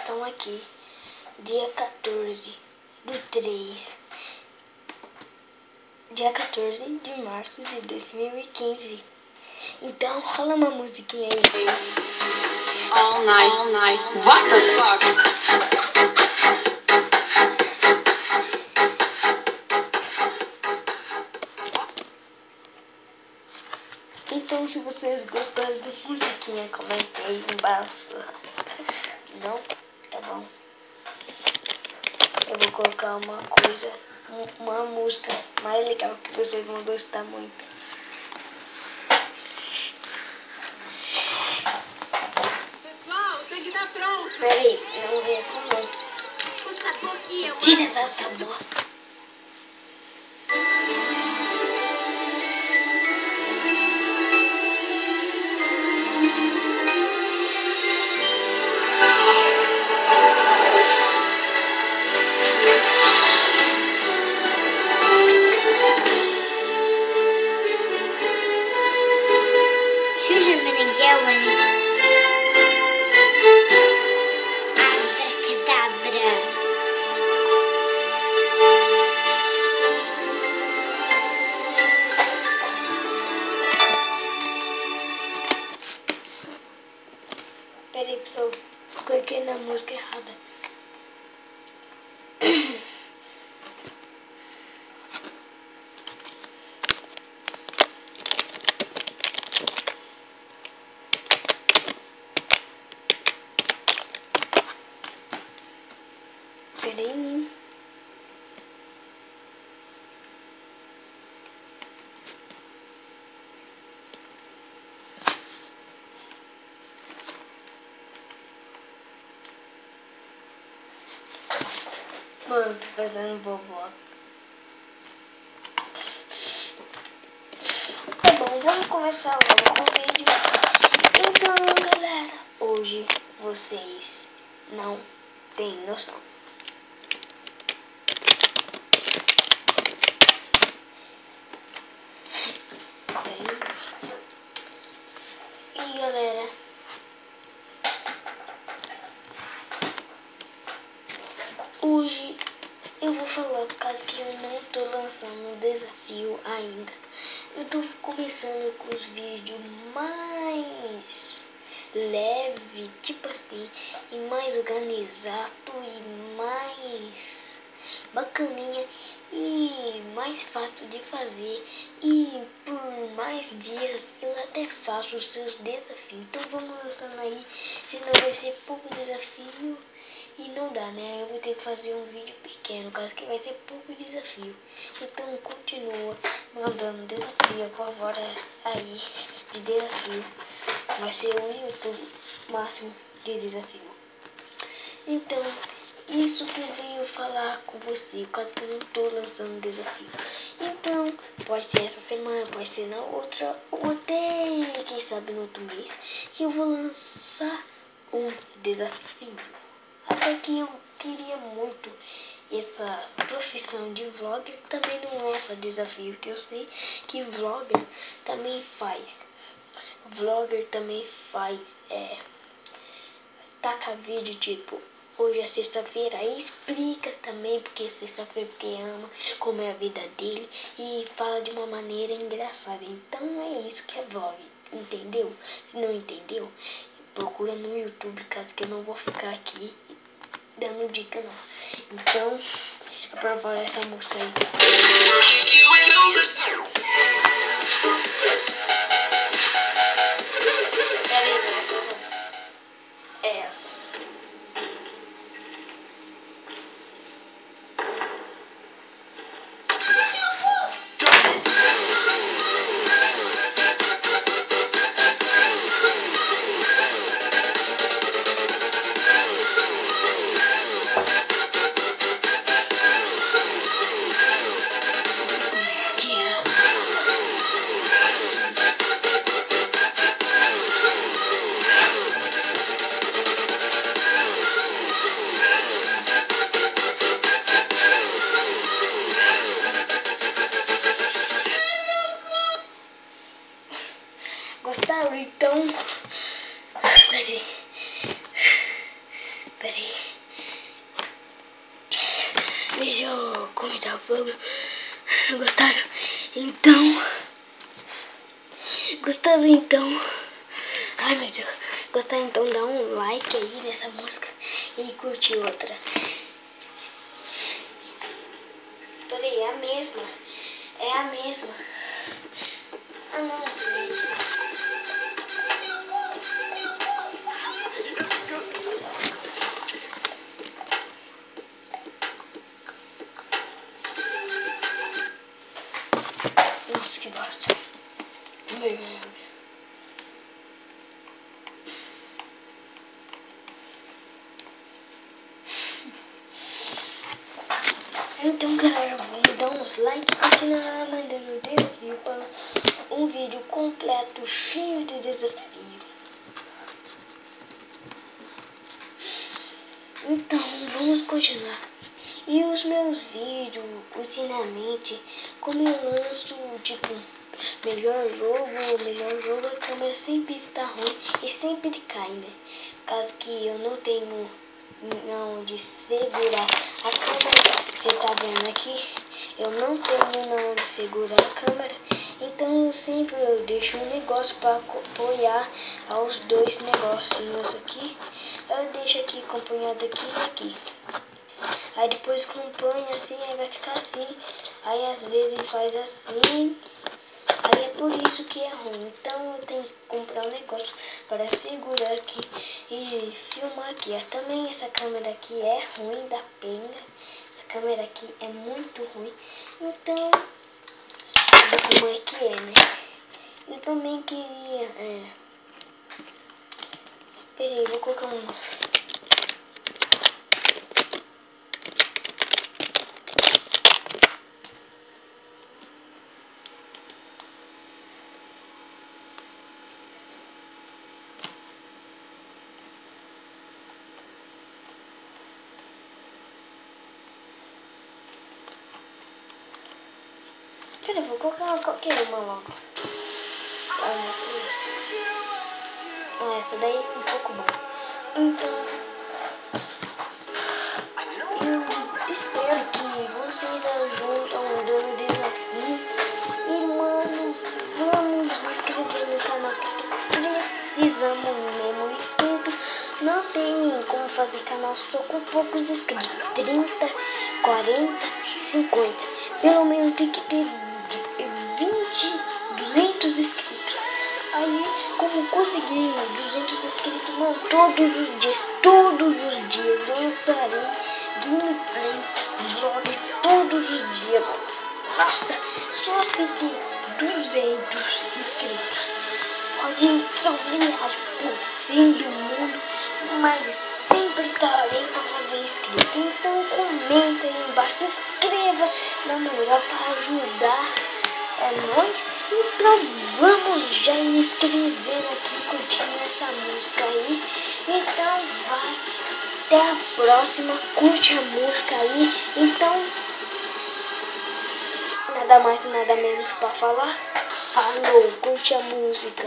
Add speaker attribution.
Speaker 1: estão aqui, dia 14 do 3, dia 14 de março de 2015. Então rola uma musiquinha aí.
Speaker 2: All night, what the fuck?
Speaker 1: Então, se vocês gostaram da musiquinha, comentem aí embaixo. Não? Tá bom. Eu vou colocar uma música mais legal que vocês vão gostar muito.
Speaker 2: Pessoal, tem que estar pronto.
Speaker 1: Peraí, não é essa não.
Speaker 2: O sabor que eu
Speaker 1: Tira essa bosta. Peraí, pessoal, cliquei na música errada. Peraí. Mano, tô fazendo vovó. Tá bom, vamos começar logo com o vídeo. Então, galera, hoje vocês não têm noção. E galera, hoje eu vou falar por causa que eu não tô lançando o desafio ainda. Eu tô começando com os vídeos mais leve, tipo assim, e mais organizado e mais bacaninha e mais fácil de fazer, e por mais dias eu até faço os seus desafios. Então vamos lançando aí, senão vai ser pouco desafio e não dá, né? Eu vou ter que fazer um vídeo pequeno, caso que vai ser pouco desafio. Então continua mandando desafio agora aí de desafio. Vai ser o YouTube máximo de desafio. Então, isso que eu venho falar com você, caso que eu não tô lançando desafio. Então, pode ser essa semana, pode ser na outra, ou até, quem sabe, no outro mês, que eu vou lançar um desafio. Até que eu queria muito essa profissão de vlogger. Também não é só desafio, que eu sei que vlogger também faz. Vlogger também faz, taca vídeo tipo, hoje é sexta-feira, aí explica também porque é sexta-feira, porque ama, como é a vida dele, e fala de uma maneira engraçada. Então é isso que é vlog, entendeu? Se não entendeu, procura no YouTube, caso que eu não vou ficar aqui dando dica não. Então, é pra falar essa música aí. É essa. Gostaram? Então, peraí. Pera aí. Deixa eu começar o fogo. Gostaram? Então. Ai, meu Deus. Gostaram? Então dá um like aí nessa música e curte outra. Peraí, é a mesma. Ah, nossa, gente. Nossa, que bosta. Então, galera, vamos dar uns likes e continuar mandando desafio para um vídeo completo, cheio de desafio. Então, vamos continuar. E os meus vídeos, ultimamente, como eu lanço, tipo, melhor jogo, a câmera sempre está ruim e sempre cai, né? Por causa que eu não tenho onde segurar a câmera. Você tá vendo aqui? Eu não tenho onde segurar a câmera. Então eu deixo um negócio para apoiar aos dois negocinhos aqui. Eu deixo aqui acompanhado aqui e aqui. Aí depois acompanha assim, aí vai ficar assim. Aí às vezes faz assim. Aí é por isso que é ruim. Então eu tenho que comprar um negócio para segurar aqui e filmar aqui. Também essa câmera aqui é ruim da penga. Essa câmera aqui é muito ruim. Então, sabe como é que é, né? Eu também queria... Peraí, vou colocar um... Peraí, vou colocar qualquer uma logo. Essa daí é um pouco boa. Então, eu espero que vocês ajudem o desafio. E, mano, vamos inscrever no canal. Precisamos mesmo inscrito. Não tem como fazer canal só com poucos inscritos. 30, 40, 50. Pelo menos tem que ter 20, 200 inscritos. Aí, como conseguir 200 inscritos, mano, todos os dias lançarei gameplay, vlog, todos os dias. Nossa, só se tem 200 inscritos. Pode que eu viaje pro fim do mundo, mas sempre estarei para fazer inscrito. Então comenta aí embaixo, se inscreva na moral para ajudar. É nóis. Então vamos já inscrever aqui, curtindo essa música aí. Então vai, até a próxima, curte a música aí. Então, nada mais, nada menos para falar. Falou, curte a música.